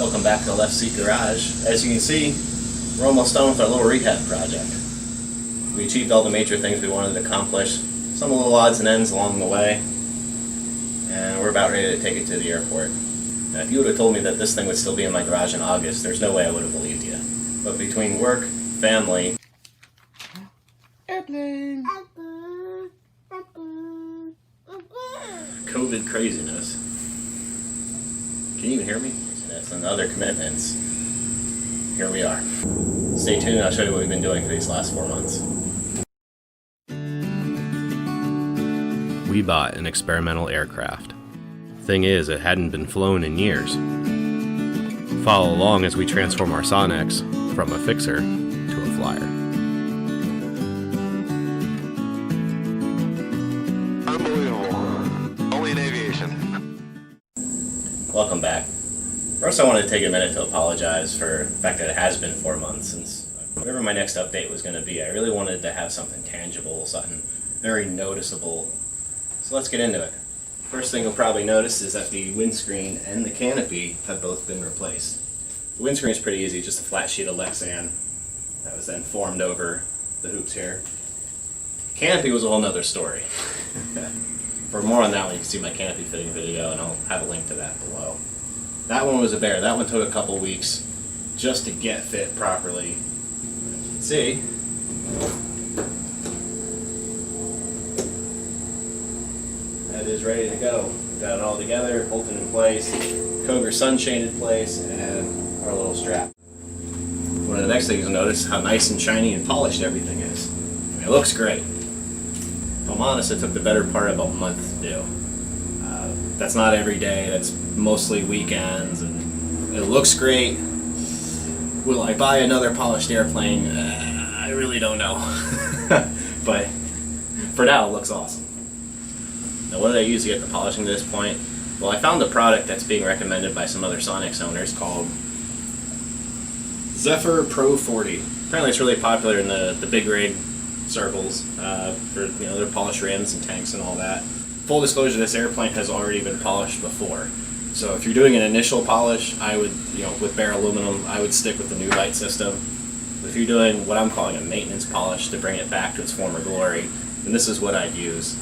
Welcome back to the Left Seat Garage. As you can see, we're almost done with our little rehab project. We achieved all the major things we wanted to accomplish, some little odds and ends along the way, and we're about ready to take it to the airport. Now, if you would have told me that this thing would still be in my garage in August, there's no way I would have believed you. But between work, family, airplane, COVID craziness, can you even hear me? And other commitments, here we are. Stay tuned and I'll show you what we've been doing for these last 4 months. We bought an experimental aircraft. Thing is, it hadn't been flown in years. Follow along as we transform our Sonex from a fixer to a flyer. Unbelievable. Only in aviation. Welcome back. First, I wanted to take a minute to apologize for the fact that it has been 4 months since whatever my next update was going to be. I really wanted to have something tangible, something very noticeable. So let's get into it. First thing you'll probably notice is that the windscreen and the canopy have both been replaced. The windscreen is pretty easy, just a flat sheet of Lexan that was then formed over the hoops here. Canopy was a whole nother story. For more on that one, you can see my canopy fitting video, and I'll have a link to that below. That one was a bear. That one took a couple weeks just to get fit properly. As you can see, that is ready to go. Got it all together, bolted in place, Coger sunshade in place, and our little strap. One of the next things you'll notice how nice and shiny and polished everything is. I mean, it looks great. If I'm honest, it took the better part of a month to do. That's not every day, that's mostly weekends, and it looks great. Will I buy another polished airplane? I really don't know. But for now, it looks awesome. Now, what did I use to get the polishing to this point? Well, I found a product that's being recommended by some other Sonex owners called Zephyr Pro 40. Apparently it's really popular in the big rig circles for their polished rims and tanks and all that. Full disclosure, this airplane has already been polished before. So if you're doing an initial polish, I would, with bare aluminum, I would stick with the new light system. But if you're doing what I'm calling a maintenance polish to bring it back to its former glory, then this is what I'd use.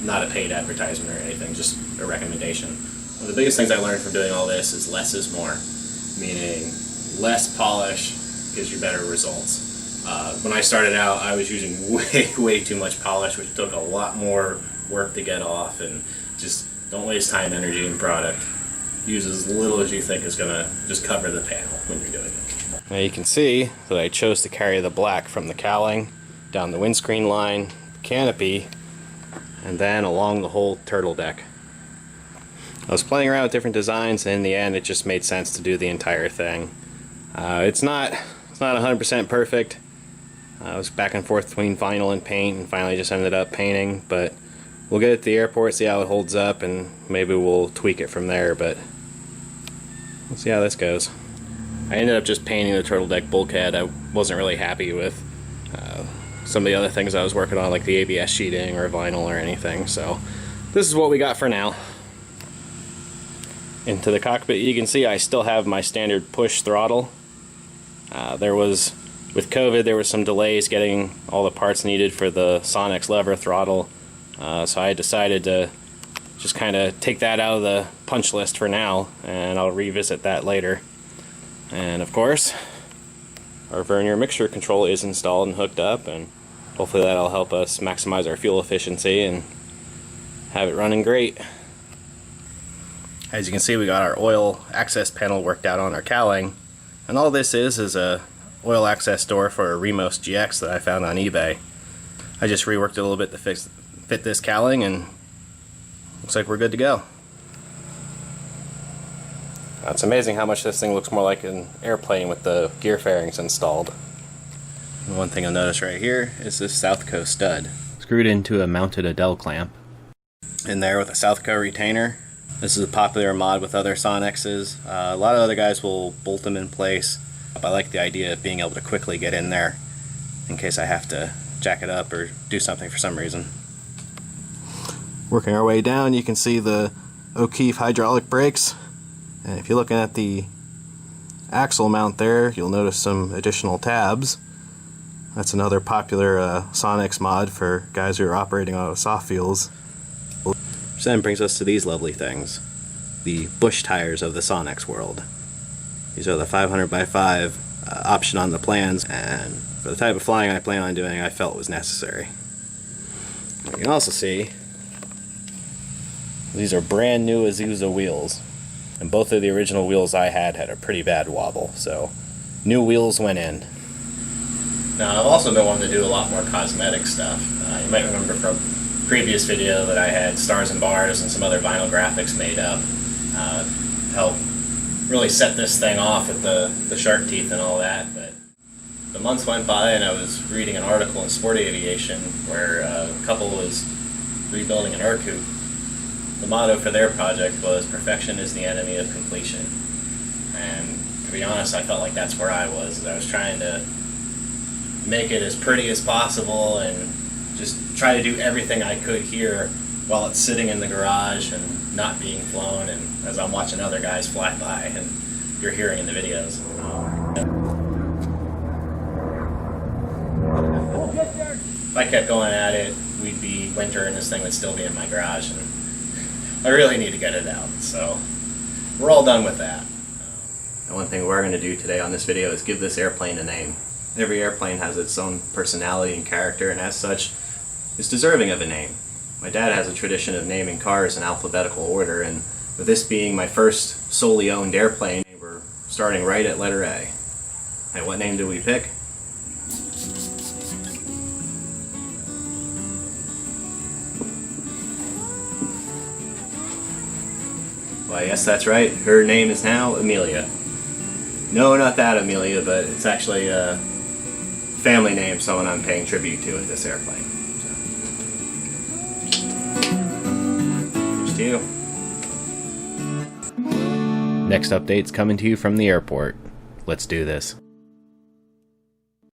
Not a paid advertisement or anything, just a recommendation. One of the biggest things I learned from doing all this is less is more, meaning less polish gives you better results. When I started out, I was using way too much polish, which took a lot more work to get off, and just don't waste time, energy, and product. Use as little as you think is going to just cover the panel when you're doing it. Now you can see that I chose to carry the black from the cowling down the windscreen line, the canopy, and then along the whole turtle deck. I was playing around with different designs, and in the end it just made sense to do the entire thing. It's not 100% perfect. I was back and forth between vinyl and paint, and finally just ended up painting, but we'll get it to the airport, see how it holds up, and maybe we'll tweak it from there, but we'll see how this goes. I ended up just painting the turtle deck bulkhead. I wasn't really happy with some of the other things I was working on, like the ABS sheeting or vinyl or anything, so this is what we got for now. Into the cockpit, you can see I still have my standard push throttle. With COVID, there was some delays getting all the parts needed for the Sonex lever throttle. So I decided to just kind of take that out of the punch list for now, and I'll revisit that later. And of course, our vernier mixture control is installed and hooked up, and hopefully that'll help us maximize our fuel efficiency and have it running great. As you can see, we got our oil access panel worked out on our cowling, and all this is a oil access door for a Remos GX that I found on eBay. I just reworked it a little bit to fit this cowling, and looks like we're good to go. It's amazing how much this thing looks more like an airplane with the gear fairings installed. And one thing you'll notice right here is this Southco stud, screwed into a mounted Adele clamp. In there with a Southco retainer. This is a popular mod with other Sonexes. A lot of other guys will bolt them in place. I like the idea of being able to quickly get in there in case I have to jack it up or do something for some reason. Working our way down, you can see the O'Keefe hydraulic brakes, and if you're looking at the axle mount there, you'll notice some additional tabs. That's another popular Sonex mod for guys who are operating on soft fuels. Which then brings us to these lovely things. The bush tires of the Sonex world. These are the 500x5 option on the plans, and for the type of flying I plan on doing, I felt was necessary. You can also see these are brand new Azusa wheels, and both of the original wheels I had a pretty bad wobble, so new wheels went in. Now, I've also been wanting to do a lot more cosmetic stuff. You might remember from a previous video that I had stars and bars and some other vinyl graphics made up to help really set this thing off with the shark teeth and all that. But the months went by and I was reading an article in Sport Aviation where a couple was rebuilding an Ercoupe. The motto for their project was "Perfection is the enemy of completion." And to be honest, I felt like that's where I was. I was trying to make it as pretty as possible and just try to do everything I could here while it's sitting in the garage and not being flown, and as I'm watching other guys fly by and you're hearing in the videos. If I kept going at it, we'd be winter and this thing would still be in my garage, and I really need to get it out. So we're all done with that. And one thing we're going to do today on this video is give this airplane a name. Every airplane has its own personality and character, and as such is deserving of a name. My dad has a tradition of naming cars in alphabetical order, and with this being my first solely owned airplane, we're starting right at letter A. And what name did we pick? Why, yes, that's right. Her name is now Amelia. No, not that Amelia, but it's actually a family name, someone I'm paying tribute to with this airplane. To you. Next update's coming to you from the airport. Let's do this.